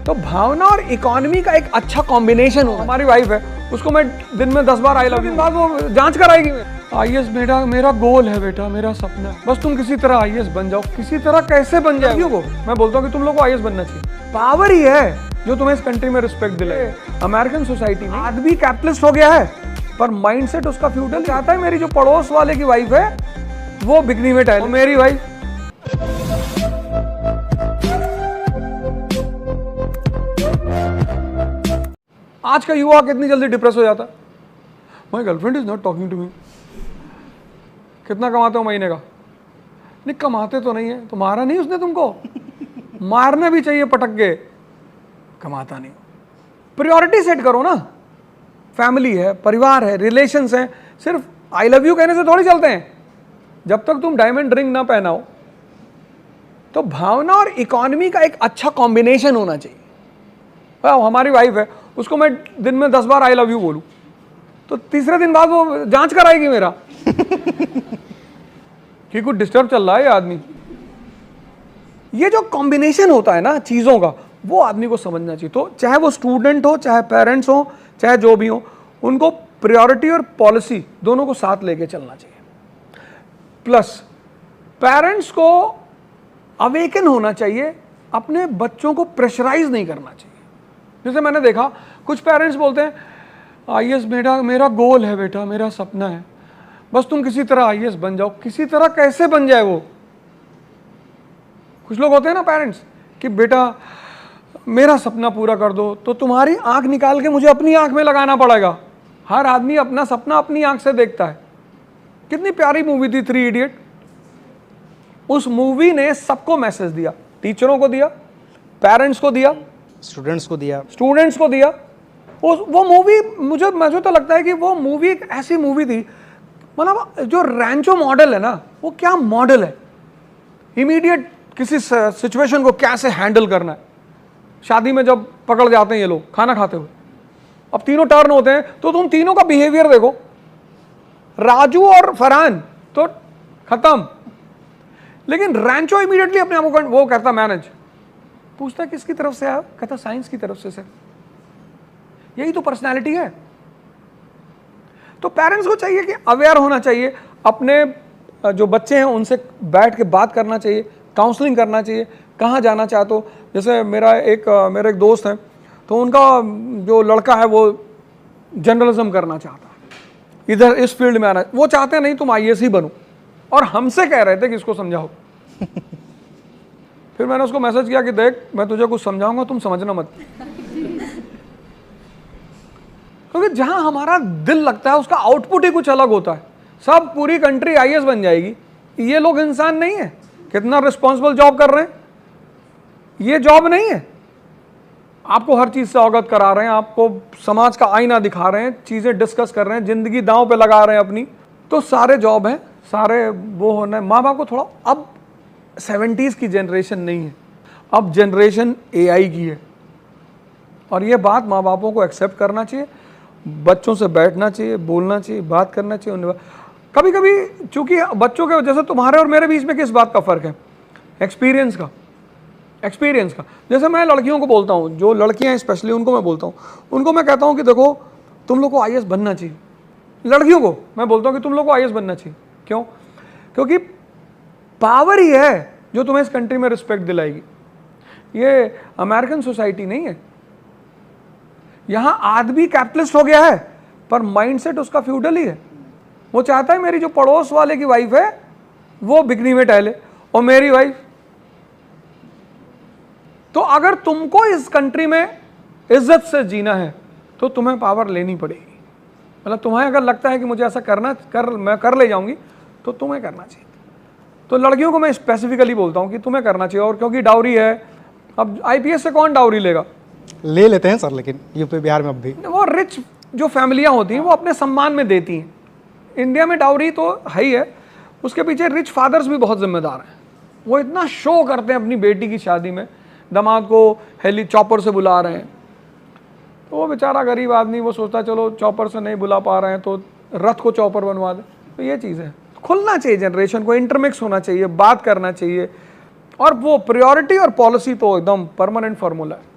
तो भावना और इकोनॉमी का एक अच्छा कॉम्बिनेशन हो। हमारी वाइफ है, उसको मैं दिन में 10 बार आई लव यू, दिन बाद वो जांच कराएगी। आईएएस बेटा मेरा गोल है, बेटा मेरा सपना है, बस तुम किसी तरह आईएएस बन जाओ। किसी तरह कैसे बन जाए को मैं बोलता हूँ कि तुम लोग को आईएएस बनना चाहिए। पावर ही है जो तुम्हें इस कंट्री में रिस्पेक्ट दिलाए। अमेरिकन सोसाइटी में आदमी कैपिटलिस्ट हो गया है, पर माइंडसेट उसका फ्यूडल। चाहता है मेरी जो पड़ोस वाले की वाइफ है वो बिकनी में टाइल, मेरी वाइफ। आज का युवा कितनी जल्दी डिप्रेस हो जाता है। My girlfriend is not talking to me. कितना कमाते हो महीने का? नहीं कमाते तो नहीं है, तो मारा नहीं उसने तुमको? मारना भी चाहिए पटक के, कमाता नहीं। प्रायोरिटी सेट करो ना। फैमिली है, परिवार है, रिलेशंस हैं। सिर्फ आई लव यू कहने से थोड़ी चलते हैं। जब तक तुम डायमंड रिंग ना पहनाओ, तो भावना और इकोनॉमी का एक अच्छा कॉम्बिनेशन होना चाहिए। हमारी वाइफ है, उसको मैं दिन में 10 बार आई लव यू बोलूं, तो तीसरे दिन बाद वो जांच कराएगी मेरा कि कुछ डिस्टर्ब चल रहा है ये आदमी। ये जो कॉम्बिनेशन होता है ना चीजों का, वो आदमी को समझना चाहिए। तो चाहे वो स्टूडेंट हो, चाहे पेरेंट्स हो, चाहे जो भी हो, उनको प्रायोरिटी और पॉलिसी दोनों को साथ लेके चलना चाहिए। प्लस पेरेंट्स को अवेकन होना चाहिए, अपने बच्चों को प्रेशराइज नहीं करना चाहिए। जैसे मैंने देखा कुछ पेरेंट्स बोलते हैं आईएएस बेटा मेरा गोल है, बेटा मेरा सपना है, बस तुम किसी तरह आईएएस बन जाओ। किसी तरह कैसे बन जाए वो? कुछ लोग होते हैं ना पेरेंट्स कि बेटा मेरा सपना पूरा कर दो, तो तुम्हारी आंख निकाल के मुझे अपनी आंख में लगाना पड़ेगा। हर आदमी अपना सपना अपनी आंख से देखता है। कितनी प्यारी मूवी थी 3 इडियट। उस मूवी ने सबको मैसेज दिया, टीचरों को दिया, पेरेंट्स को दिया, स्टूडेंट्स को दिया। वो मूवी मुझे तो लगता है कि वो मूवी एक ऐसी मूवी थी, मतलब जो रैंचो मॉडल है ना, वो क्या मॉडल है। इमीडिएट किसी सिचुएशन को कैसे हैंडल करना है। शादी में जब पकड़ जाते हैं ये लोग खाना खाते हुए, अब तीनों टर्न होते हैं, तो तुम तीनों का बिहेवियर देखो। राजू और फरहान तो खत्म, लेकिन रैंचो इमीडिएटली अपने आप को वो करता मैनेज। पूछता किसकी तरफ से आया? कहता साइंस की तरफ से सर। यही तो पर्सनैलिटी है। तो पेरेंट्स को चाहिए कि अवेयर होना चाहिए, अपने जो बच्चे हैं उनसे बैठ के बात करना चाहिए, काउंसलिंग करना चाहिए। कहाँ जाना चाहते हो? जैसे मेरा एक दोस्त है, तो उनका जो लड़का है वो जर्नलिज्म करना चाहता है, इधर इस फील्ड में आना। वो चाहते हैं नहीं तुम आईएएस ही बनो, और हमसे कह रहे थे कि इसको समझाओ। फिर मैंने उसको मैसेज किया कि देख मैं तुझे कुछ समझाऊंगा, तुम समझना मत। क्योंकि जहां हमारा दिल लगता है उसका आउटपुट ही कुछ अलग होता है। सब पूरी कंट्री आईएएस बन जाएगी, ये लोग इंसान नहीं है। कितना रिस्पॉन्सिबल जॉब कर रहे हैं, ये जॉब नहीं है। आपको हर चीज से अवगत करा रहे हैं, आपको समाज का आईना दिखा रहे हैं, चीजें डिस्कस कर रहे हैं, जिंदगी दांव पे लगा रहे हैं अपनी। तो सारे जॉब हैं, सारे वो होना है। माँ बाप को थोड़ा, अब 70s की जनरेशन नहीं है, अब जनरेशन एआई की है, और ये बात माँ बापों को एक्सेप्ट करना चाहिए। बच्चों से बैठना चाहिए, बोलना चाहिए, बात करना चाहिए। कभी कभी चूंकि बच्चों के, जैसे तुम्हारे और मेरे बीच में किस बात का फ़र्क है? एक्सपीरियंस का। जैसे मैं लड़कियों को बोलता हूँ, जो लड़कियाँ स्पेशली, उनको मैं बोलता हूँ, उनको मैं कहता हूँ कि देखो तुम लोग को आईएएस बनना चाहिए। लड़कियों को मैं बोलता हूँ कि तुम लोग को आईएएस बनना चाहिए। क्यों? क्योंकि पावर ही है जो तुम्हें इस कंट्री में रिस्पेक्ट दिलाएगी। ये अमेरिकन सोसाइटी नहीं है। यहां आदमी कैपिटलिस्ट हो गया है, पर माइंडसेट उसका फ्यूडल ही है। वो चाहता है मेरी जो पड़ोस वाले की वाइफ है वो बिकनी में टहले, और मेरी वाइफ। तो अगर तुमको इस कंट्री में इज्जत से जीना है तो तुम्हें पावर लेनी पड़ेगी। मतलब तुम्हें अगर लगता है कि मुझे ऐसा मैं कर ले जाऊंगी, तो तुम्हें करना चाहिए। तो लड़कियों को मैं स्पेसिफिकली बोलता हूं कि तुम्हें करना चाहिए। और क्योंकि डाउरी है, अब आईपीएस से कौन डाउरी लेगा? ले लेते हैं सर, लेकिन यूपी बिहार में अब भी वो रिच जो फैमिलियां होती हैं वो अपने सम्मान में देती हैं। इंडिया में डाउरी तो है ही है, उसके पीछे रिच फादर्स भी बहुत जिम्मेदार हैं। वो इतना शो करते हैं अपनी बेटी की शादी में, दामाद को हेली चॉपर से बुला रहे हैं, तो वो बेचारा गरीब आदमी वो सोचता चलो चॉपर से नहीं बुला पा रहे हैं तो रथ को चॉपर बनवा दे। तो ये चीज़ है, खुलना चाहिए जनरेशन को, इंटरमिक्स होना चाहिए, बात करना चाहिए। और वो प्रायोरिटी और पॉलिसी तो एकदम परमानेंट फार्मूला है।